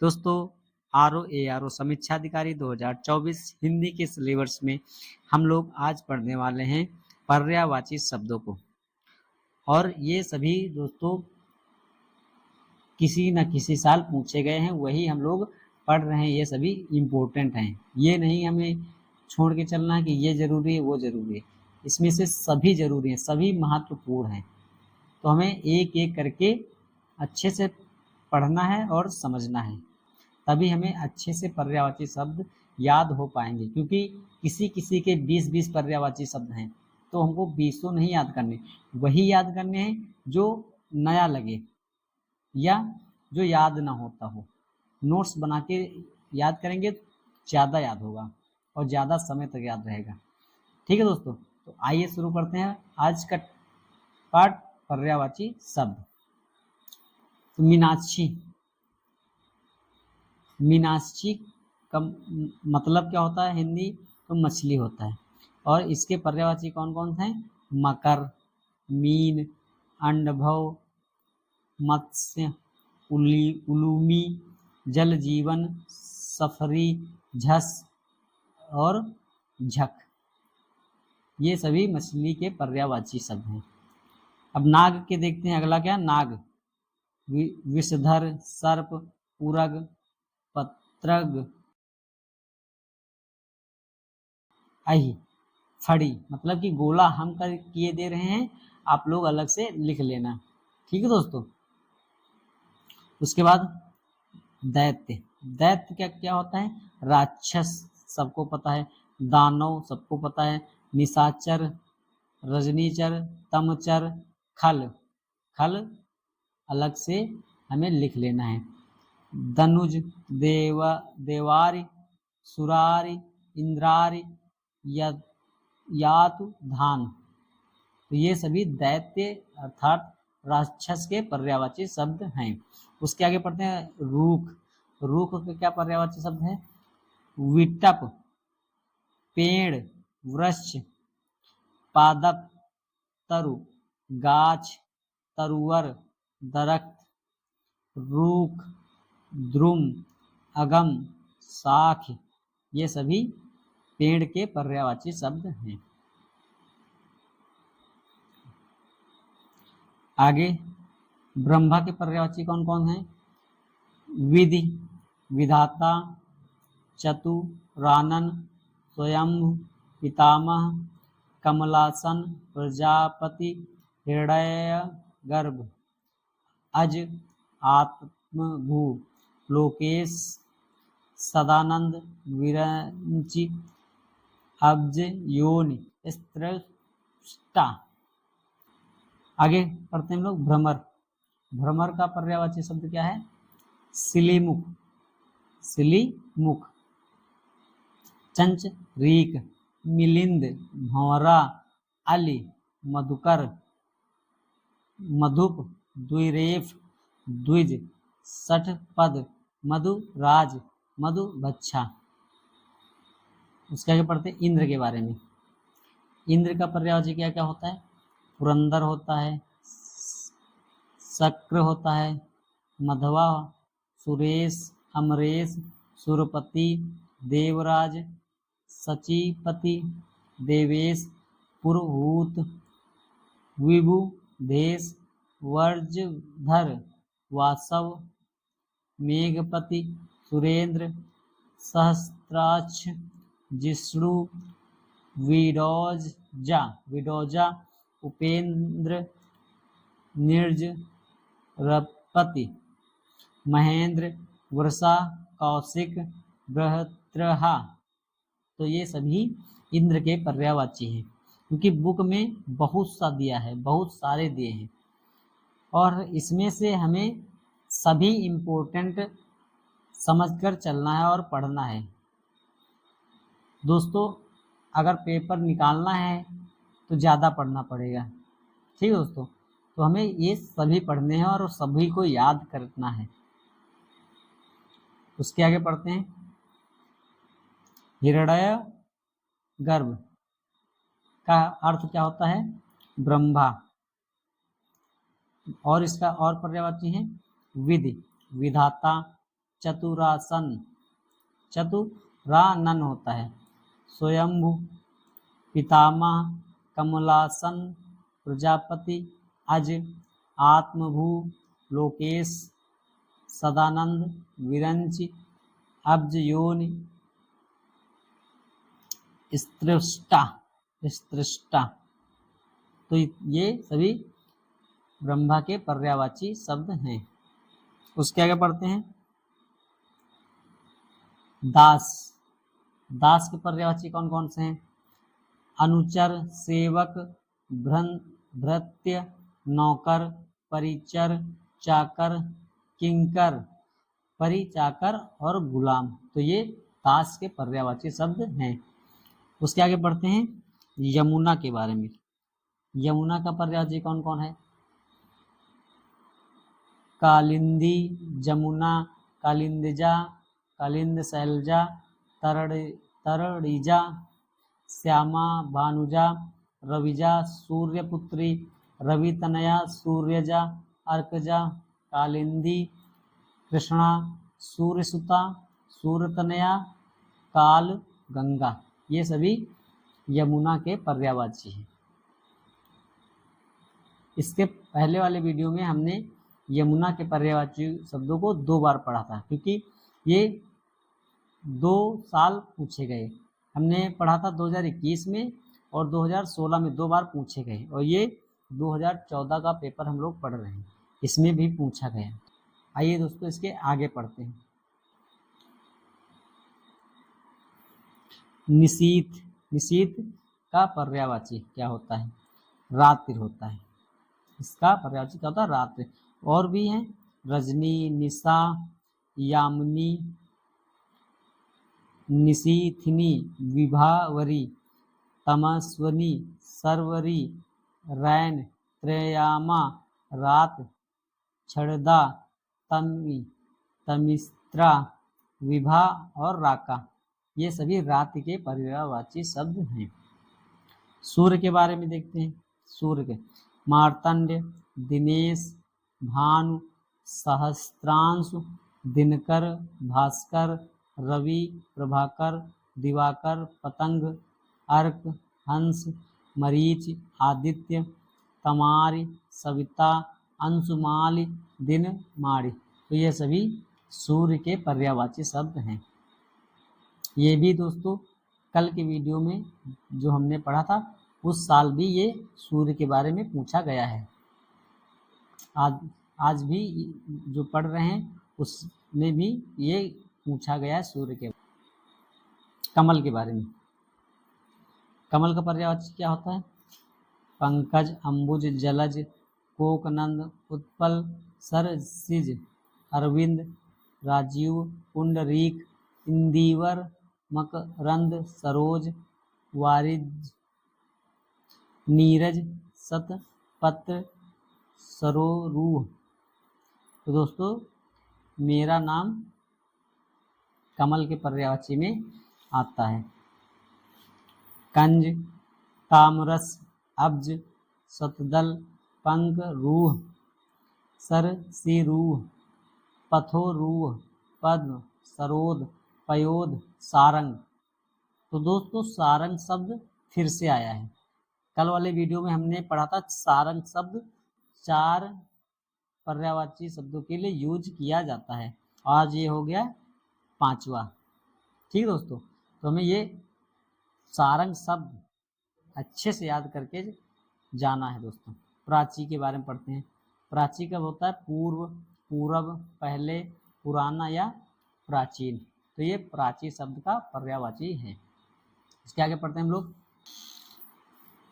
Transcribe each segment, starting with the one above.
दोस्तों, RO समीक्षा अधिकारी 2024 हिंदी के सिलेबस में हम लोग आज पढ़ने वाले हैं पर्यायवाची शब्दों को। और ये सभी दोस्तों किसी न किसी साल पूछे गए हैं, वही हम लोग पढ़ रहे हैं। ये सभी इम्पोर्टेंट हैं, ये नहीं हमें छोड़ के चलना है कि ये जरूरी है वो जरूरी है। इसमें से सभी जरूरी हैं, सभी महत्वपूर्ण हैं। तो हमें एक एक करके अच्छे से पढ़ना है और समझना है, तभी हमें अच्छे से पर्यायवाची शब्द याद हो पाएंगे। क्योंकि किसी किसी के 20-20 पर्यायवाची शब्द हैं, तो हमको 20 नहीं याद करने, वही याद करने हैं जो नया लगे या जो याद ना होता हो। नोट्स बना के याद करेंगे तो ज़्यादा याद होगा और ज़्यादा समय तक याद रहेगा। ठीक है दोस्तों, तो आइए शुरू करते हैं आज का पाठ पर्यायवाची शब्द। तो मीनाक्षी, मीनाक्षी का मतलब क्या होता है हिंदी? तो मछली होता है। और इसके पर्यायवाची कौन कौन से हैं? मकर, मीन, अंडभव, मत्स्य, उलूमी, जल जीवन, सफरी, झस और झक। ये सभी मछली के पर्यायवाची शब्द हैं। अब नाग के देखते हैं। अगला क्या? नाग, विषधर, सर्प, उरग, पत्रग, अहि, फड़ी। मतलब कि गोला हम कर किए दे रहे हैं, आप लोग अलग से लिख लेना। ठीक है दोस्तों। उसके बाद दैत्य, दैत्य क्या क्या होता है? राक्षस सबको पता है, दानव सबको पता है, निशाचर, रजनीचर, तमचर, खल, खल अलग से हमें लिख लेना है। दनुज, देवारी, सुरारी, इंद्रारी, यातु, धान। तो ये सभी दैत्य अर्थात राक्षस के पर्यायवाची शब्द हैं। उसके आगे पढ़ते हैं रूख, रूख के क्या पर्यायवाची शब्द है? विटप, पेड़, वृक्ष, पादप, तरु, गाछ, तरुवर, दरख्त, रूख, द्रुम, अगम, शाख। ये सभी पेड़ के पर्यायवाची शब्द हैं। आगे ब्रह्मा के पर्यायवाची कौन कौन हैं? विधि, विधाता, चतुरानन, स्वयंभु, पितामह, कमलासन, प्रजापति, हृदयगर्भ, अज, आत्मभू, लोकेश, सदानंद, विरंचि, अब्ज, योनि, स्त्रष्टा। आगे पढ़ते हैं हम लोग भ्रमर, भ्रमर का पर्यायवाची शब्द क्या है? सिलीमुख, सिलीमुख, चंच, रीक, मिलिंद, भंवरा, अली, मधुकर, मधुप, द्विरेफ, द्विज, षठपद, मधुराज, मधुबच्छा। उसके आगे पढ़ते हैं इंद्र के बारे में। इंद्र का पर्यायवाची क्या क्या होता है? पुरंदर होता है, शक्र होता है, मधवा, सुरेश, अमरेश, सुरपति, देवराज, सचिपति, देवेश, पुरहूत, विभु, देश, वर्जधर, वासव, मेघपति, सुरेंद्र, सहस्त्राक्ष, जिष्णु, विडोजा, उपेंद्र, निर्ज, रपति, महेंद्र, वृषा, कौशिक, बृहत्रहा। तो ये सभी इंद्र के पर्यायवाची हैं, क्योंकि बुक में बहुत सा दिया है, बहुत सारे दिए हैं, और इसमें से हमें सभी इम्पोर्टेंट समझकर चलना है और पढ़ना है। दोस्तों, अगर पेपर निकालना है तो ज़्यादा पढ़ना पड़ेगा। ठीक है दोस्तों, तो हमें ये सभी पढ़ने हैं और सभी को याद करना है। उसके आगे पढ़ते हैं हृदय गर्भ का अर्थ क्या होता है? ब्रह्मा। और इसका और पर्यायवाची है विधि, विधाता, चतुरासन, चतुरानन होता है। स्वयंभु, पितामह, कमलासन, प्रजापति, अज, आत्मभू, लोकेश, सदानंद, विरंच, अब्ज योनि, स्त्रष्टा, स्त्रष्टा। तो ये सभी ब्रह्मा के पर्यायवाची शब्द हैं। उसके आगे पढ़ते हैं दास। दास के पर्यायवाची कौन कौन से हैं? अनुचर, सेवक, भृत्य, नौकर, परिचर, चाकर, किंकर, परिचाकर और गुलाम। तो ये दास के पर्यायवाची शब्द हैं। उसके आगे पढ़ते हैं यमुना के बारे में। यमुना का पर्यायवाची कौन कौन है? कालिंदी, जमुना, कालिंदजा, कालिंद शैलजा, तरणिजा, श्यामा, भानुजा, रविजा, सूर्यपुत्री, रवितनया, सूर्यजा, अर्कजा, कालिंदी, कृष्णा, सूर्यसुता, सूर्यतनया, काल, गंगा। ये सभी यमुना के पर्यायवाची हैं। इसके पहले वाले वीडियो में हमने यमुना के पर्यायवाची शब्दों को 2 बार पढ़ा था, क्योंकि ये 2 साल पूछे गए। हमने पढ़ा था 2021 में और 2016 में 2 बार पूछे गए, और ये 2014 का पेपर हम लोग पढ़ रहे हैं, इसमें भी पूछा गया। आइए दोस्तों इसके आगे पढ़ते हैं। निशीथ। निशीथ का पर्यायवाची क्या होता है? रात्रि होता है। इसका पर्यायवाची क्या होता है? रात्रि। और भी हैं रजनी, निशा, यामिनी, निशीथिनी, विभावरी, तमस्वनी, सर्वरी, रैन, त्रयामा, रात, छड़दा, तमी, तमिस्त्रा, विभा और राका। ये सभी रात्रि के पर्यायवाची शब्द हैं। सूर्य के बारे में देखते हैं। सूर्य के मार्तंड, दिनेश, भानु, सहस्त्रांशु, दिनकर, भास्कर, रवि, प्रभाकर, दिवाकर, पतंग, अर्क, हंस, मरीच, आदित्य, तमारी, सविता, अंशुमाली, दिन, माड़ी। तो ये सभी सूर्य के पर्यायवाची शब्द हैं। ये भी दोस्तों कल के वीडियो में जो हमने पढ़ा था उस साल भी ये सूर्य के बारे में पूछा गया है। आज भी जो पढ़ रहे हैं उसमें भी ये पूछा गया है सूर्य के। कमल के बारे में। कमल का पर्यायवाची क्या होता है? पंकज, अंबुज, जलज, कोकनंद, उत्पल, सरसिज, अरविंद, राजीव, पुंडरीक, इंदिवर, मकरंद, सरोज, वारिज, नीरज, शतपत्र, सरोरूह। तो दोस्तों मेरा नाम कमल के पर्यायवाची में आता है। कंज, तामरस, अब्ज, शतदल, पंक, रूह, सरसिरूह, पथोरूह, पद्म, सरोद, पयोद, सारंग। तो दोस्तों सारंग शब्द फिर से आया है। कल वाले वीडियो में हमने पढ़ा था सारंग शब्द 4 पर्यायवाची शब्दों के लिए यूज किया जाता है। आज ये हो गया 5वां। ठीक दोस्तों, तो हमें ये सारंग शब्द अच्छे से याद करके जाना है दोस्तों। प्राची के बारे में पढ़ते हैं। प्राची कब होता है? पूर्व, पूरब, पहले, पुराना या प्राचीन। तो ये प्राची शब्द का पर्यायवाची है। इसके आगे पढ़ते हैं हम लोग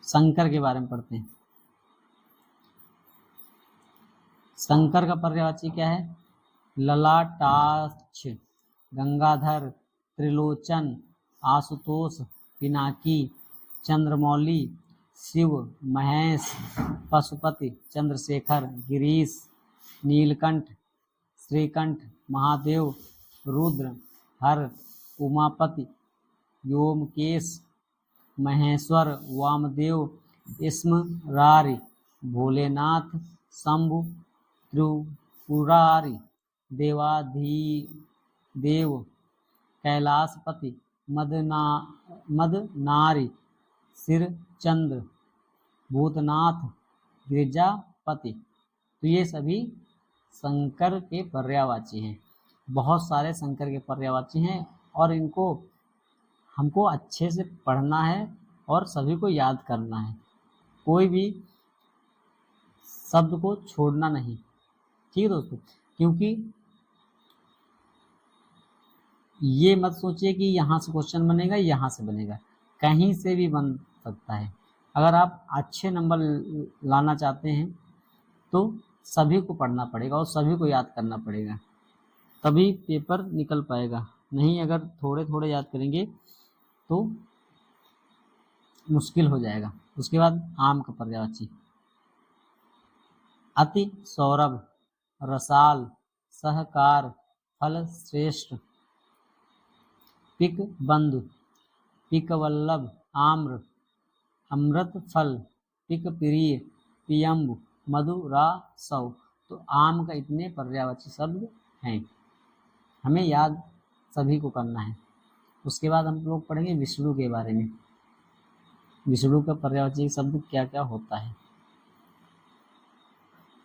शंकर के बारे में पढ़ते हैं। शंकर का पर्यायवाची क्या है? ललाटाक्ष, गंगाधर, त्रिलोचन, आशुतोष, पिनाकी, चंद्रमौली, शिव, महेश, पशुपति, चंद्रशेखर, गिरीश, नीलकंठ, श्रीकंठ, महादेव, रुद्र, हर, उमापति, व्योमकेश, महेश्वर, वामदेव, स्मरारि, भोलेनाथ, शंभु, त्रिपुरारि, देव, कैलाशपति, मदनारी, सिर चंद्र, भूतनाथ, गिरिजापति। तो ये सभी शंकर के पर्यायवाची हैं। बहुत सारे शंकर के पर्यायवाची हैं और इनको हमको अच्छे से पढ़ना है और सभी को याद करना है, कोई भी शब्द को छोड़ना नहीं। ठीक है दोस्तों, क्योंकि ये मत सोचिए कि यहाँ से क्वेश्चन बनेगा यहाँ से बनेगा, कहीं से भी बन सकता है। अगर आप अच्छे नंबर लाना चाहते हैं तो सभी को पढ़ना पड़ेगा और सभी को याद करना पड़ेगा, तभी पेपर निकल पाएगा। नहीं अगर थोड़े थोड़े याद करेंगे तो मुश्किल हो जाएगा। उसके बाद आम का पर्यायवाची, अति सौरभ, रसाल, सहकार, फल श्रेष्ठ, पिक बंधु, पिक वल्लभ, आम्र, अमृत फल, पिक प्रिय, पियम्बु, मधुरासव। तो आम का इतने पर्यायवाची शब्द हैं, हमें याद सभी को करना है। उसके बाद हम लोग पढ़ेंगे विष्णु के बारे में। विष्णु का पर्यायवाची शब्द क्या क्या होता है।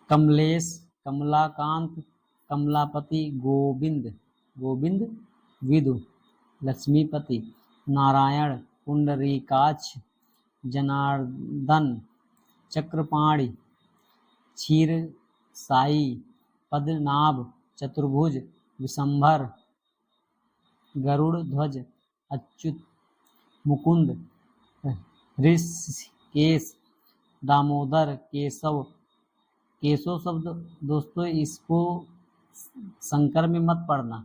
कमलेश, कमलाकांत, कमलापति, गोविंद, गोविंद विदु, लक्ष्मीपति, नारायण, पुंडरीकाक्ष, जनार्दन, चक्रपाणि, क्षीर साई, पद्मनाभ, चतुर्भुज, विशंभर, गरुड़ ध्वज, अच्युत, मुकुंद, ऋषिकेश, दामोदर, केशव। केशव शब्द दोस्तों इसको शंकर में मत पढ़ना,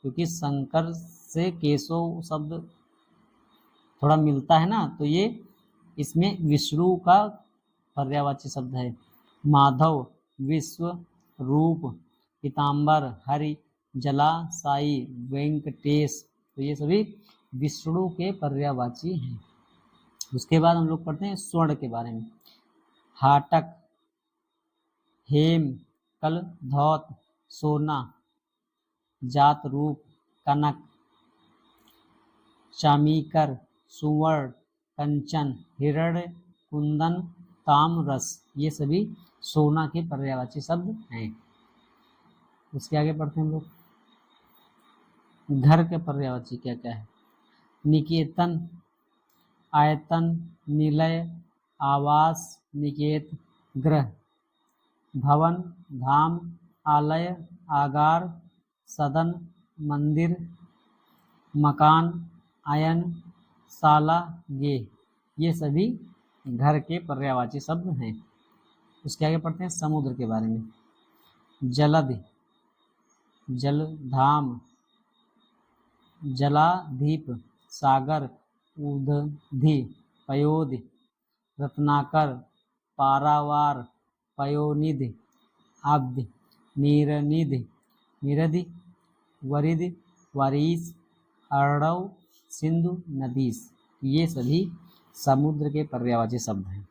क्योंकि शंकर से केशव शब्द थोड़ा मिलता है ना, तो ये इसमें विष्णु का पर्यायवाची शब्द है। माधव, विश्व, रूप, पीताम्बर, हरि, जला, साई, वेंकटेश। तो ये सभी विष्णु के पर्यायवाची हैं। उसके बाद हम लोग पढ़ते हैं स्वर्ण के बारे में। हाटक, हेम, कल, धौत, सोना, जात, रूप, कनक, चामीकर, सुवर्ण, कंचन, हिरण्य, कुंदन, ताम्ररस। ये सभी सोना के पर्यायवाची शब्द हैं। उसके आगे पढ़ते हैं हम लोग घर के पर्यायवाची क्या क्या है। निकेतन, आयतन, निलय, आवास, निकेत, ग्रह, भवन, धाम, आलय, आगार, सदन, मंदिर, मकान, आयन, साला, गेह। ये सभी घर के पर्यायवाची शब्द हैं। उसके आगे पढ़ते हैं समुद्र के बारे में। जलधि, जलधाम, जलाधीप, सागर, उदधि, पयोधि, रत्नाकर, पारावार, पयोनिधि, आब्धि, नीरनिधि, निरधि, वरिधि, वारिस, अर्णव, सिंधु, नदीस। ये सभी समुद्र के पर्यायवाची शब्द हैं।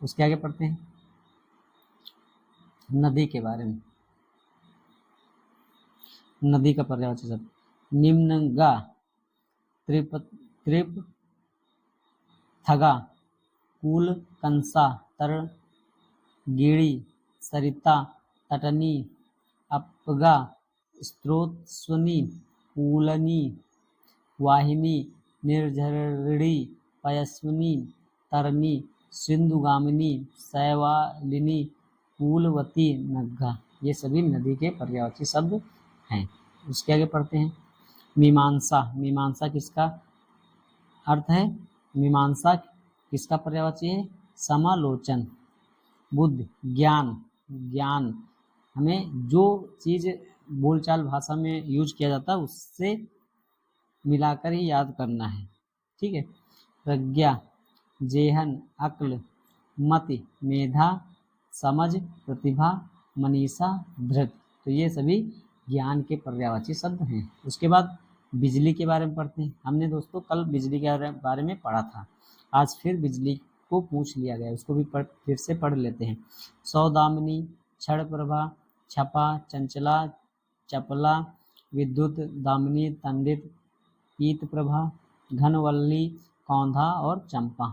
उसके आगे पढ़ते हैं नदी के बारे में। नदी का पर्यायवाची शब्द निम्नगा, त्रिप, थगा, कूल, कंसा, तर, गिड़ी, सरिता, तटनी, अपगा, स्त्रोतस्वनी, पूलनी, वाहिनी, निर्झरिणी, पयस्विनी, तरनी, सिंधुगामिनी, शैवालिनी, कूलवती, नग्गा। ये सभी नदी के पर्यायवाची शब्द हैं। उसके आगे पढ़ते हैं मीमांसा। मीमांसा किसका अर्थ है? मीमांसा किसका पर्यायवाची है? समालोचन। बुद्धि, ज्ञान, ज्ञान हमें जो चीज़ बोलचाल भाषा में यूज किया जाता है उससे मिलाकर ही याद करना है। ठीक है। प्रज्ञा, जेहन, अक्ल, मति, मेधा, समझ, प्रतिभा, मनीषा, धृत। तो ये सभी ज्ञान के पर्यायवाची शब्द हैं। उसके बाद बिजली के बारे में पढ़ते हैं। हमने दोस्तों कल बिजली के बारे में पढ़ा था, आज फिर बिजली को पूछ लिया गया, उसको भी फिर से पढ़ लेते हैं। सौदामिनी, क्षण प्रभा, छपा, चंचला, चपला, विद्युत, दामिनी, तंडित, पीत प्रभा, घनवल्ली, कौंधा और चंपा।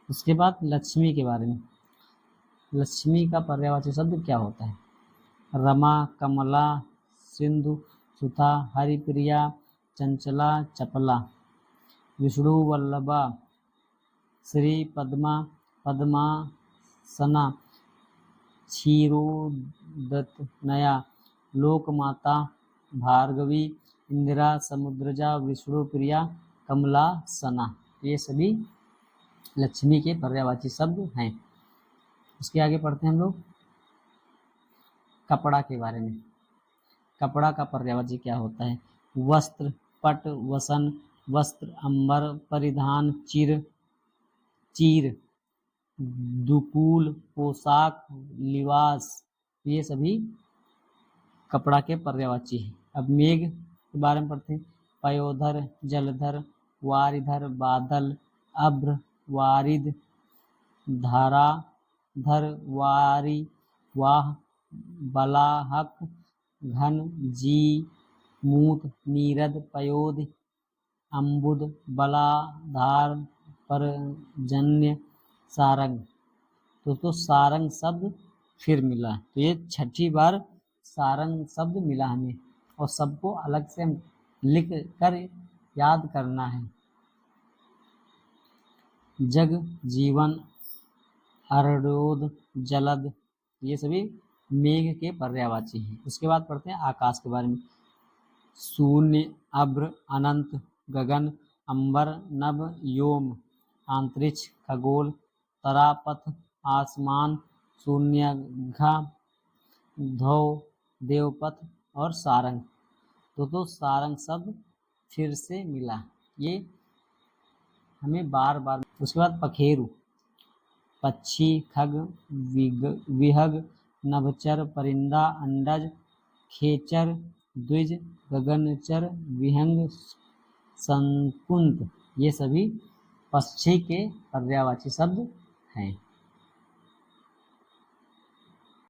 उसके बाद लक्ष्मी के बारे में। लक्ष्मी का पर्यायवाची शब्द क्या होता है? रमा, कमला, सिंधु सुधा, हरिप्रिया, चंचला, चपला। विष्णु वल्लभा, श्री पद्मा, पद्मासना, क्षीरोदतनया, लोकमाता, भार्गवी, इंदिरा, समुद्रजा, विष्णुप्रिया, कमलासना। ये सभी लक्ष्मी के पर्यायवाची शब्द हैं। उसके आगे पढ़ते हैं हम लोग कपड़ा के बारे में। कपड़ा का पर्यायवाची क्या होता है? वस्त्र, पट, वसन, वस्त्र, अंबर, परिधान, चीर, दुकूल, पोशाक, लिबास। ये सभी कपड़ा के पर्यायवाची हैं। अब मेघ के बारे में पढ़ते हैं। पयोधर, जलधर, वारिधर, बादल, अभ्र, वारिद, धाराधर, वारी, वाह, बलाहक, घन, जीमूत, नीरद, पयोध, अम्बुद, बलाधार, परजन्य, सारंग। तो सारंग शब्द फिर मिला, तो ये 6ठी बार सारंग शब्द मिला हमें, और सबको अलग से लिख कर याद करना है। जग, जीवन, अर्णोद, जलद, ये सभी मेघ के पर्यायवाची हैं। उसके बाद पढ़ते हैं आकाश के बारे में। शून्य, अभ्र, अनंत, गगन, अंबर, नभ, व्योम, अंतरिक्ष, खगोल, तरापथ, आसमान, शून्यग्र, ध्रुव, देवपथ और सारंग। तो सारंग शब्द फिर से मिला, ये हमें बार बार। उसके बाद पखेरु, पक्षी, खग, विहग, नभचर, परिंदा, अंडज, खेचर, द्विज, गगनचर, विहंग, संकुंत। ये सभी पक्षी के पर्यायवाची शब्द हैं।